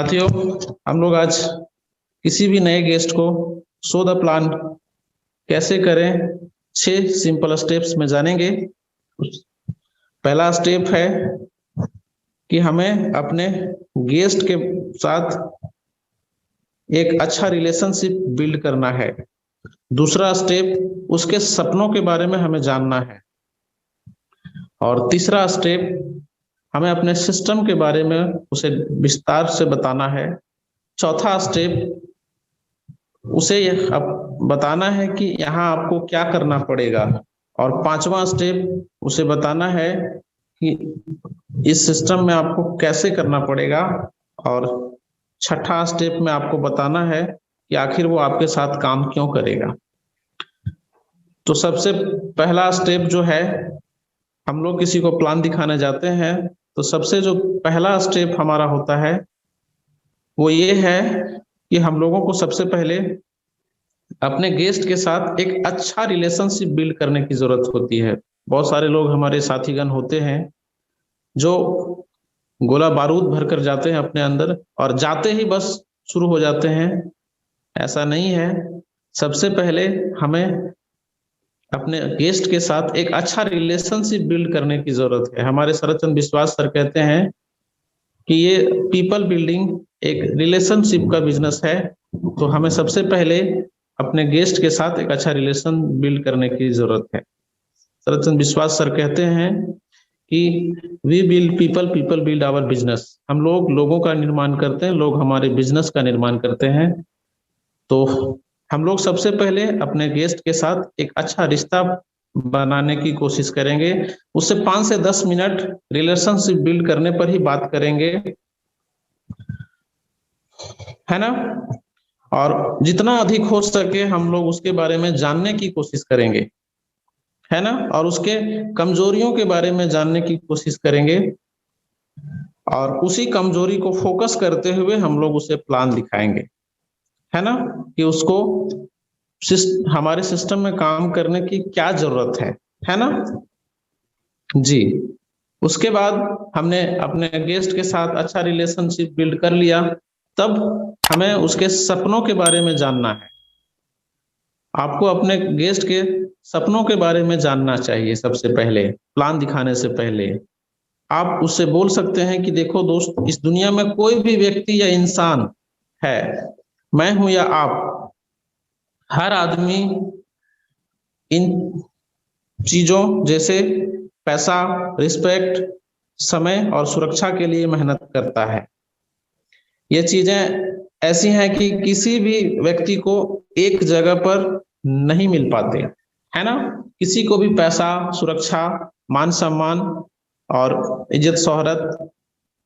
साथियों, हम लोग आज किसी भी नए गेस्ट को शो द प्लान कैसे करें 6 सिंपल स्टेप्स में जानेंगे। पहला स्टेप है कि हमें अपने गेस्ट के साथ एक अच्छा रिलेशनशिप बिल्ड करना है। दूसरा स्टेप उसके सपनों के बारे में हमें जानना है। और तीसरा स्टेप हमें अपने सिस्टम के बारे में उसे विस्तार से बताना है। चौथा स्टेप उसे बताना है कि यहाँ आपको क्या करना पड़ेगा। और पांचवा स्टेप उसे बताना है कि इस सिस्टम में आपको कैसे करना पड़ेगा। और छठा स्टेप में आपको बताना है कि आखिर वो आपके साथ काम क्यों करेगा। तो सबसे पहला स्टेप जो है, हम लोग किसी को प्लान दिखाने जाते हैं तो सबसे जो पहला स्टेप हमारा होता है वो ये है कि हम लोगों को सबसे पहले अपने गेस्ट के साथ एक अच्छा रिलेशनशिप बिल्ड करने की जरूरत होती है। बहुत सारे लोग हमारे साथीगण होते हैं जो गोला बारूद भरकर जाते हैं अपने अंदर और जाते ही बस शुरू हो जाते हैं। ऐसा नहीं है। सबसे पहले हमें अपने गेस्ट के साथ एक अच्छा रिलेशनशिप बिल्ड करने की जरूरत है। हमारे शरद चंद्र विश्वास सर कहते हैं कि ये पीपल बिल्डिंग एक रिलेशनशिप का बिजनेस है। तो हमें सबसे पहले अपने गेस्ट के साथ एक अच्छा रिलेशन बिल्ड करने की जरूरत है। शरद चंद्र विश्वास सर कहते हैं कि we build people, people build our business. हम लोग लोगों का निर्माण करते हैं, लोग हमारे बिजनेस का निर्माण करते हैं। तो हम लोग सबसे पहले अपने गेस्ट के साथ एक अच्छा रिश्ता बनाने की कोशिश करेंगे। उससे 5 से 10 मिनट रिलेशनशिप बिल्ड करने पर ही बात करेंगे, है ना। और जितना अधिक हो सके हम लोग उसके बारे में जानने की कोशिश करेंगे, है ना। और उसके कमजोरियों के बारे में जानने की कोशिश करेंगे और उसी कमजोरी को फोकस करते हुए हम लोग उसे प्लान दिखाएंगे, है ना, कि उसको हमारे सिस्टम में काम करने की क्या जरूरत है ना जी। उसके बाद हमने अपने गेस्ट के साथ अच्छा रिलेशनशिप बिल्ड कर लिया, तब हमें उसके सपनों के बारे में जानना है। आपको अपने गेस्ट के सपनों के बारे में जानना चाहिए। सबसे पहले प्लान दिखाने से पहले आप उससे बोल सकते हैं कि देखो दोस्त, इस दुनिया में कोई भी व्यक्ति या इंसान है, मैं हूं या आप, हर आदमी इन चीजों जैसे पैसा, रिस्पेक्ट, समय और सुरक्षा के लिए मेहनत करता है। ये चीजें ऐसी हैं कि किसी भी व्यक्ति को एक जगह पर नहीं मिल पाते, है ना। किसी को भी पैसा, सुरक्षा, मान सम्मान और इज्जत शोहरत,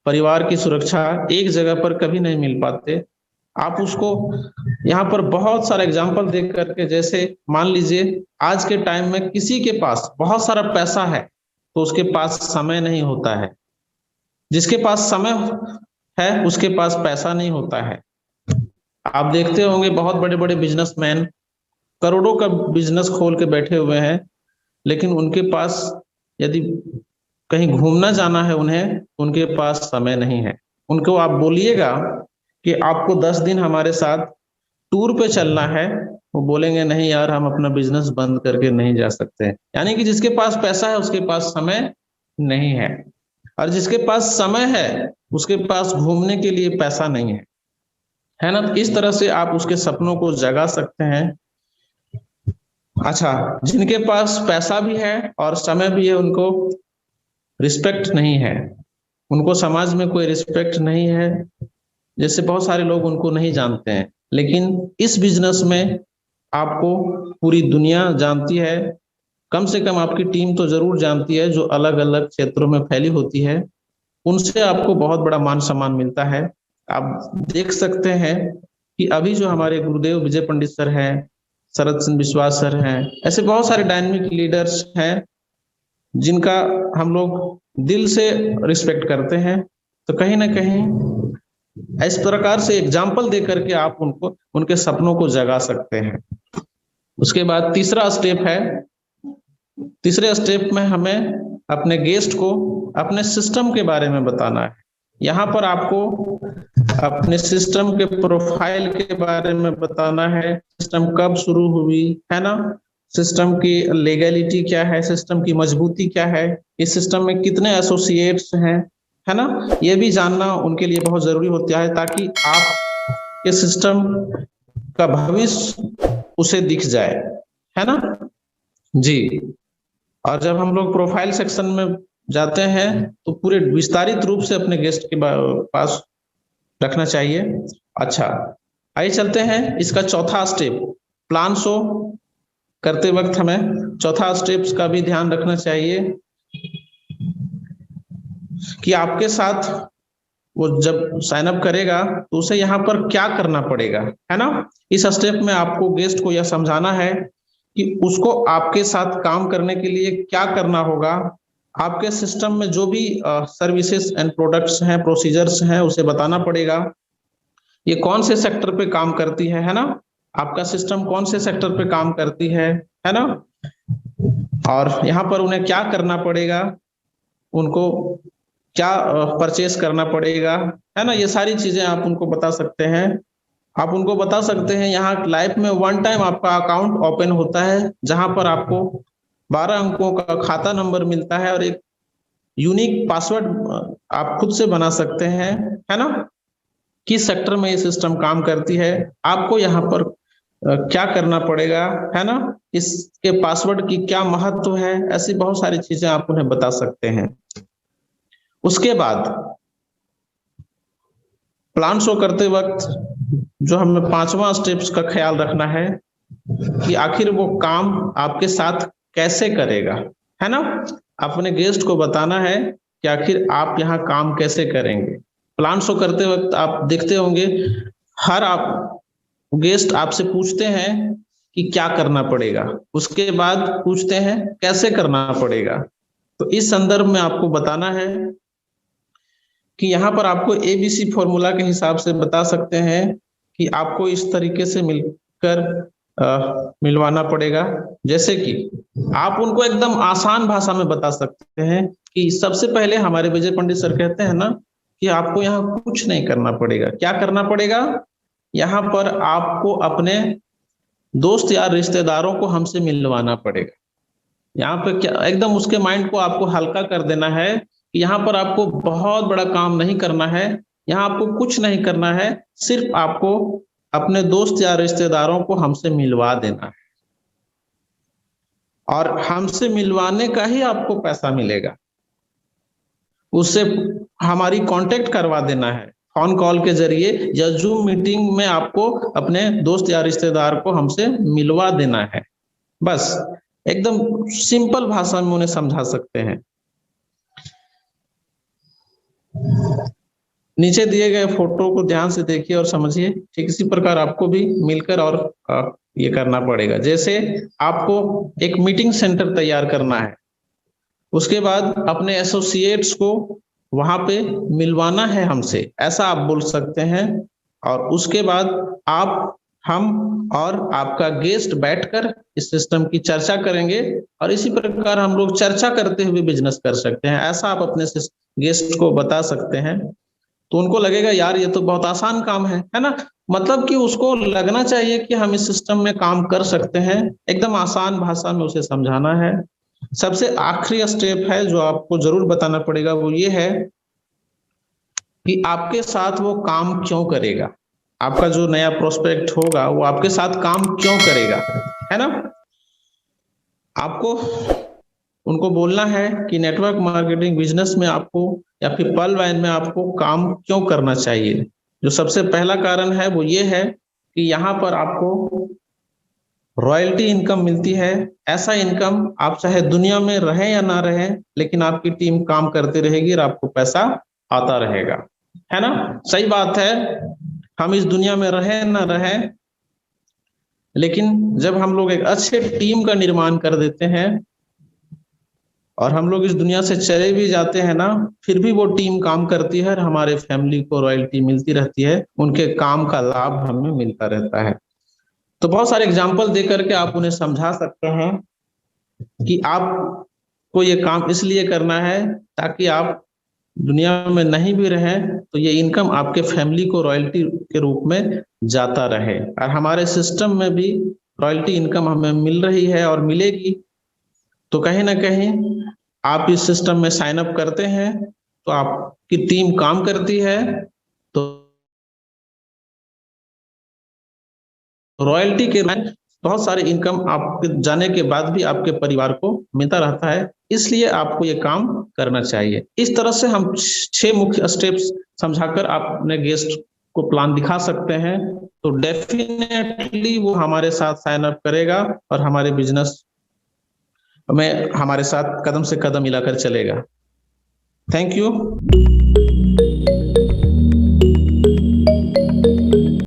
परिवार की सुरक्षा एक जगह पर कभी नहीं मिल पाते। आप उसको यहाँ पर बहुत सारा एग्जाम्पल देख करके, जैसे मान लीजिए आज के टाइम में किसी के पास बहुत सारा पैसा है तो उसके पास समय नहीं होता है। जिसके पास समय है उसके पास पैसा नहीं होता है। आप देखते होंगे बहुत बड़े बड़े बिजनेसमैन करोड़ों का बिजनेस खोल के बैठे हुए हैं, लेकिन उनके पास यदि कहीं घूमना जाना है उन्हें, उनके पास समय नहीं है। उनको आप बोलिएगा कि आपको 10 दिन हमारे साथ टूर पे चलना है, वो बोलेंगे नहीं यार, हम अपना बिजनेस बंद करके नहीं जा सकते। यानी कि जिसके पास पैसा है उसके पास समय नहीं है, और जिसके पास समय है उसके पास घूमने के लिए पैसा नहीं है ना। इस तरह से आप उसके सपनों को जगा सकते हैं। अच्छा, जिनके पास पैसा भी है और समय भी है, उनको रिस्पेक्ट नहीं है, उनको समाज में कोई रिस्पेक्ट नहीं है। जैसे बहुत सारे लोग उनको नहीं जानते हैं, लेकिन इस बिजनेस में आपको पूरी दुनिया जानती है। कम से कम आपकी टीम तो जरूर जानती है, जो अलग अलग क्षेत्रों में फैली होती है। उनसे आपको बहुत बड़ा मान सम्मान मिलता है। आप देख सकते हैं कि अभी जो हमारे गुरुदेव विजय पंडित सर हैं, शरद चंद्र विश्वास सर हैं, ऐसे बहुत सारे डायनामिक लीडर्स हैं जिनका हम लोग दिल से रिस्पेक्ट करते हैं। तो कहीं ना कहीं इस प्रकार से एग्जाम्पल दे करके आप उनको उनके सपनों को जगा सकते हैं। उसके बाद तीसरा स्टेप है, तीसरे स्टेप में हमें अपने गेस्ट को अपने सिस्टम के बारे में बताना है। यहाँ पर आपको अपने सिस्टम के प्रोफाइल के बारे में बताना है, सिस्टम कब शुरू हुई, है ना, सिस्टम की लीगैलिटी क्या है, सिस्टम की मजबूती क्या है, इस सिस्टम में कितने एसोसिएट्स हैं, है ना, ये भी जानना उनके लिए बहुत जरूरी होता है, ताकि आप के सिस्टम का भविष्य उसे दिख जाए, है ना। जी। और जब हम लोग प्रोफाइल सेक्शन में जाते हैं तो पूरे विस्तारित रूप से अपने गेस्ट के पास रखना चाहिए। अच्छा, आइए चलते हैं इसका चौथा स्टेप, प्लान शो करते वक्त हमें चौथा स्टेप्स का भी ध्यान रखना चाहिए कि आपके साथ वो जब साइन अप करेगा तो उसे यहाँ पर क्या करना पड़ेगा, है ना। इस स्टेप में आपको गेस्ट को यह समझाना है कि उसको आपके साथ काम करने के लिए क्या करना होगा, आपके सिस्टम में जो भी सर्विसेज एंड प्रोडक्ट्स हैं, प्रोसीजर्स हैं, उसे बताना पड़ेगा। ये कौन से सेक्टर पे काम करती है ना, आपका सिस्टम कौन से सेक्टर पे काम करती है ना, और यहाँ पर उन्हें क्या करना पड़ेगा, उनको क्या परचेस करना पड़ेगा, है ना, ये सारी चीजें आप उनको बता सकते हैं। आप उनको बता सकते हैं यहाँ लाइफ में वन टाइम आपका अकाउंट ओपन होता है, जहां पर आपको 12 अंकों का खाता नंबर मिलता है और एक यूनिक पासवर्ड आप खुद से बना सकते हैं, है ना। किस सेक्टर में ये सिस्टम काम करती है, आपको यहाँ पर क्या करना पड़ेगा, है ना, इसके पासवर्ड की क्या महत्व है, ऐसी बहुत सारी चीजें आप उन्हें बता सकते हैं। उसके बाद प्लान शो करते वक्त जो हमें पांचवा स्टेप्स का ख्याल रखना है कि आखिर वो काम आपके साथ कैसे करेगा, है ना। अपने गेस्ट को बताना है कि आखिर आप यहाँ काम कैसे करेंगे। प्लान शो करते वक्त आप देखते होंगे हर आप गेस्ट आपसे पूछते हैं कि क्या करना पड़ेगा, उसके बाद पूछते हैं कैसे करना पड़ेगा। तो इस संदर्भ में आपको बताना है कि यहाँ पर आपको एबीसी फॉर्मूला के हिसाब से बता सकते हैं कि आपको इस तरीके से मिलकर मिलवाना पड़ेगा। जैसे कि आप उनको एकदम आसान भाषा में बता सकते हैं कि सबसे पहले हमारे विजय पंडित सर कहते हैं ना कि आपको यहाँ कुछ नहीं करना पड़ेगा। क्या करना पड़ेगा, यहाँ पर आपको अपने दोस्त या रिश्तेदारों को हमसे मिलवाना पड़ेगा। यहाँ पे क्या एकदम उसके माइंड को आपको हल्का कर देना है कि यहाँ पर आपको बहुत बड़ा काम नहीं करना है, यहाँ आपको कुछ नहीं करना है, सिर्फ आपको अपने दोस्त या रिश्तेदारों को हमसे मिलवा देना है और हमसे मिलवाने का ही आपको पैसा मिलेगा। उससे हमारी कांटेक्ट करवा देना है फोन कॉल के जरिए या जूम मीटिंग में आपको अपने दोस्त या रिश्तेदार को हमसे मिलवा देना है। बस एकदम सिंपल भाषा में उन्हें समझा सकते हैं। नीचे दिए गए फोटो को ध्यान से देखिए और समझिए। ठीक इसी प्रकार आपको भी मिलकर और ये करना पड़ेगा। जैसे आपको एक मीटिंग सेंटर तैयार करना है, उसके बाद अपने एसोसिएट्स को वहां पे मिलवाना है हमसे, ऐसा आप बोल सकते हैं। और उसके बाद आप, हम और आपका गेस्ट बैठकर इस सिस्टम की चर्चा करेंगे और इसी प्रकार हम लोग चर्चा करते हुए बिजनेस कर सकते हैं, ऐसा आप अपने गेस्ट को बता सकते हैं। तो उनको लगेगा यार ये तो बहुत आसान काम है ना। मतलब कि उसको लगना चाहिए कि हम इस सिस्टम में काम कर सकते हैं। एकदम आसान भाषा में उसे समझाना है। सबसे आखिरी स्टेप है जो आपको जरूर बताना पड़ेगा, वो ये है कि आपके साथ वो काम क्यों करेगा। आपका जो नया प्रोस्पेक्ट होगा वो आपके साथ काम क्यों करेगा, है ना। आपको उनको बोलना है कि नेटवर्क मार्केटिंग बिजनेस में आपको या फिर पर्ल वाइन में आपको काम क्यों करना चाहिए। जो सबसे पहला कारण है वो ये है कि यहाँ पर आपको रॉयल्टी इनकम मिलती है। ऐसा इनकम आप चाहे दुनिया में रहे या ना रहे, लेकिन आपकी टीम काम करती रहेगी और आपको पैसा आता रहेगा, है ना। सही बात है, हम इस दुनिया में रहे ना रहे, लेकिन जब हम लोग एक अच्छे टीम का निर्माण कर देते हैं और हम लोग इस दुनिया से चले भी जाते हैं ना, फिर भी वो टीम काम करती है और हमारे फैमिली को रॉयल्टी मिलती रहती है, उनके काम का लाभ हमें मिलता रहता है। तो बहुत सारे एग्जाम्पल दे करके आप उन्हें समझा सकते हैं कि आपको ये काम इसलिए करना है ताकि आप दुनिया में नहीं भी रहे तो ये इनकम आपके फैमिली को रॉयल्टी के रूप में जाता रहे। और हमारे सिस्टम में भी रॉयल्टी इनकम हमें मिल रही है और मिलेगी। तो कहीं ना कहीं आप इस सिस्टम में साइन अप करते हैं तो आपकी टीम काम करती है, तो रॉयल्टी के बहुत सारे इनकम आपके जाने के बाद भी आपके परिवार को मिलता रहता है। इसलिए आपको ये काम करना चाहिए। इस तरह से हम 6 मुख्य स्टेप्स समझाकर आप अपने गेस्ट को प्लान दिखा सकते हैं, तो डेफिनेटली वो हमारे साथ साइन अप करेगा और हमारे बिजनेस में हमारे साथ कदम से कदम मिलाकर चलेगा। Thank you.